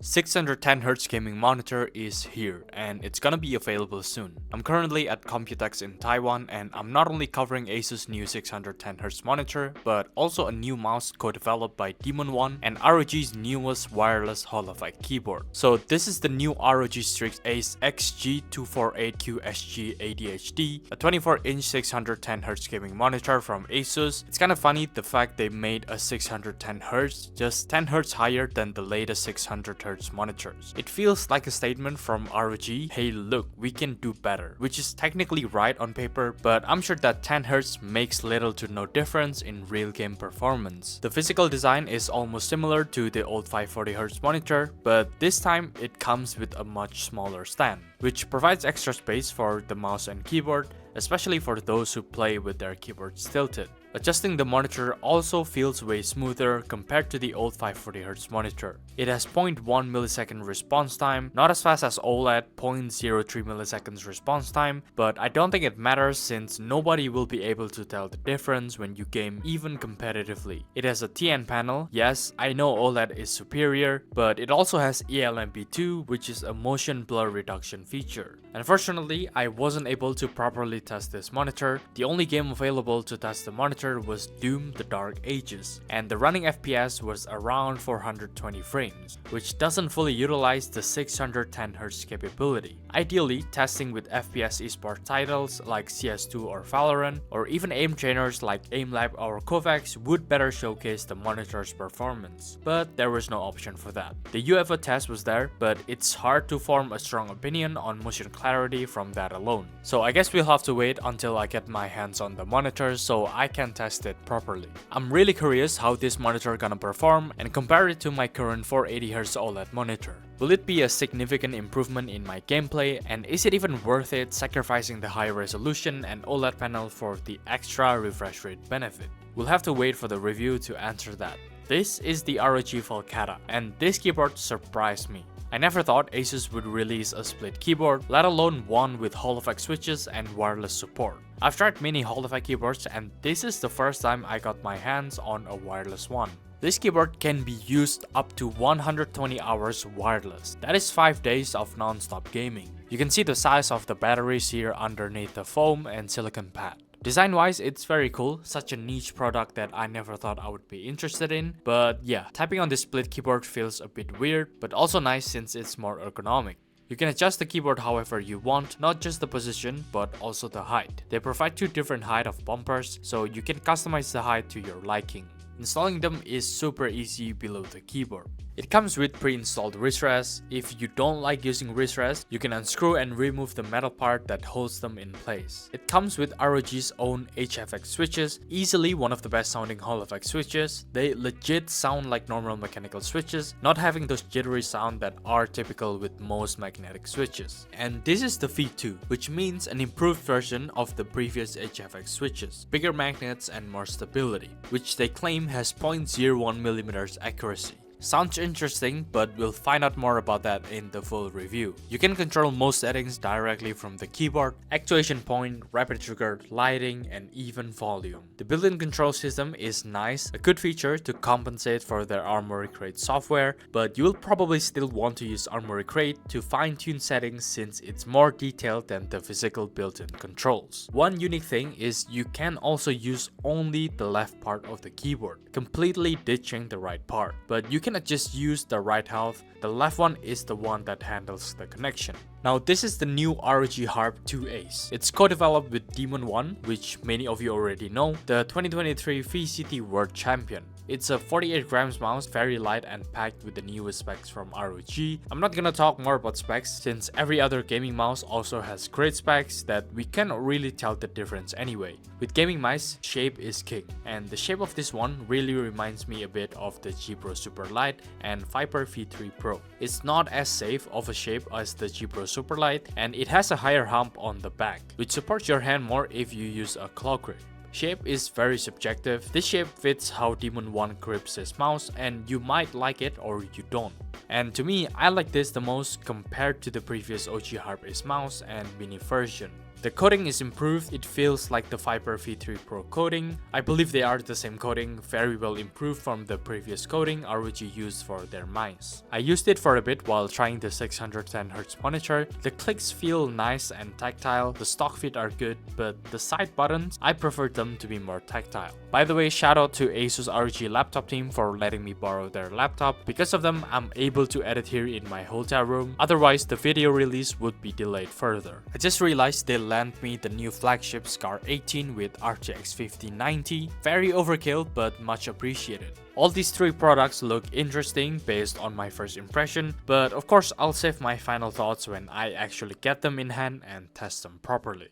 610Hz gaming monitor is here and it's gonna be available soon. I'm currently at Computex in Taiwan and I'm not only covering Asus new 610Hz monitor but also a new mouse co-developed by Demon One and ROG's newest wireless Hall effect keyboard. So this is the new ROG Strix Ace XG248QSG ADHD, a 24-inch 610Hz gaming monitor from Asus. It's kind of funny the fact they made a 610Hz just 10Hz higher than the latest 600Hz monitors. It feels like a statement from ROG, hey look, we can do better, which is technically right on paper, but I'm sure that 10Hz makes little to no difference in real game performance. The physical design is almost similar to the old 540Hz monitor, but this time it comes with a much smaller stand, which provides extra space for the mouse and keyboard, especially for those who play with their keyboards tilted. Adjusting the monitor also feels way smoother compared to the old 540Hz monitor. It has 0.1 millisecond response time, not as fast as OLED 0.03 milliseconds response time, but I don't think it matters since nobody will be able to tell the difference when you game even competitively. It has a TN panel, yes, I know OLED is superior, but it also has eLMP2, which is a motion blur reduction feature. Unfortunately, I wasn't able to properly test this monitor. The only game available to test the monitor was Doom: The Dark Ages, and the running FPS was around 420 frames, which doesn't fully utilize the 610Hz capability. Ideally, testing with FPS esports titles like CS2 or Valorant, or even aim trainers like AimLab or Kovacs would better showcase the monitor's performance, but there was no option for that. The UFO test was there, but it's hard to form a strong opinion on motion clarity from that alone. So I guess we'll have to wait until I get my hands on the monitor so I can test it properly. I'm really curious how this monitor gonna perform and compare it to my current 480Hz OLED monitor. Will it be a significant improvement in my gameplay, and is it even worth it sacrificing the high resolution and OLED panel for the extra refresh rate benefit? We'll have to wait for the review to answer that. This is the ROG Volcata, and this keyboard surprised me. I never thought Asus would release a split keyboard, let alone one with Hall effect switches and wireless support. I've tried many Hall effect keyboards and this is the first time I got my hands on a wireless one. This keyboard can be used up to 120 hours wireless. That is 5 days of non-stop gaming. You can see the size of the batteries here underneath the foam and silicon pad. Design-wise, it's very cool, such a niche product that I never thought I would be interested in, but yeah, typing on this split keyboard feels a bit weird, but also nice since it's more ergonomic. You can adjust the keyboard however you want, not just the position, but also the height. They provide 2 different height of bumpers, so you can customize the height to your liking. Installing them is super easy below the keyboard. It comes with pre-installed wrist rests. If you don't like using wrist rests, you can unscrew and remove the metal part that holds them in place. It comes with ROG's own HFX switches, easily one of the best sounding Hall effect switches. They legit sound like normal mechanical switches, not having those jittery sound that are typical with most magnetic switches. And this is the V2, which means an improved version of the previous HFX switches. Bigger magnets and more stability, which they claim has 0.01mm accuracy. Sounds interesting, but we'll find out more about that in the full review. You can control most settings directly from the keyboard, actuation point, rapid trigger, lighting, and even volume. The built-in control system is nice, a good feature to compensate for their Armoury Crate software, but you will probably still want to use Armoury Crate to fine-tune settings since it's more detailed than the physical built-in controls. One unique thing is you can also use only the left part of the keyboard, completely ditching the right part, but you can just use the right half. The left one is the one that handles the connection. Now this is the new ROG Harp 2 Ace. It's co-developed with Demon One, which many of you already know, the 2023 VCT World Champion. It's a 48 grams mouse, very light and packed with the newest specs from ROG. I'm not gonna talk more about specs since every other gaming mouse also has great specs that we cannot really tell the difference anyway. With gaming mice, shape is king, and the shape of this one really reminds me a bit of the G Pro Superlight and Viper V3 Pro. It's not as safe of a shape as the G Pro Superlight, and it has a higher hump on the back, which supports your hand more if you use a claw grip. Shape is very subjective. This shape fits how Demon One grips his mouse, and you might like it or you don't. And to me, I like this the most compared to the previous OG Harp Ace mouse and mini version. The coating is improved, it feels like the Viper V3 Pro coating. I believe they are the same coating, very well improved from the previous coating ROG used for their mice. I used it for a bit while trying the 610Hz monitor. The clicks feel nice and tactile, the stock fit are good, but the side buttons, I prefer them to be more tactile. By the way, shout out to Asus ROG laptop team for letting me borrow their laptop. Because of them, I'm able to edit here in my hotel room, otherwise the video release would be delayed further. I just realized they lent me the new flagship Scar 18 with RTX 5090. Very overkill, but much appreciated. All these three products look interesting based on my first impression, but of course I'll save my final thoughts when I actually get them in hand and test them properly.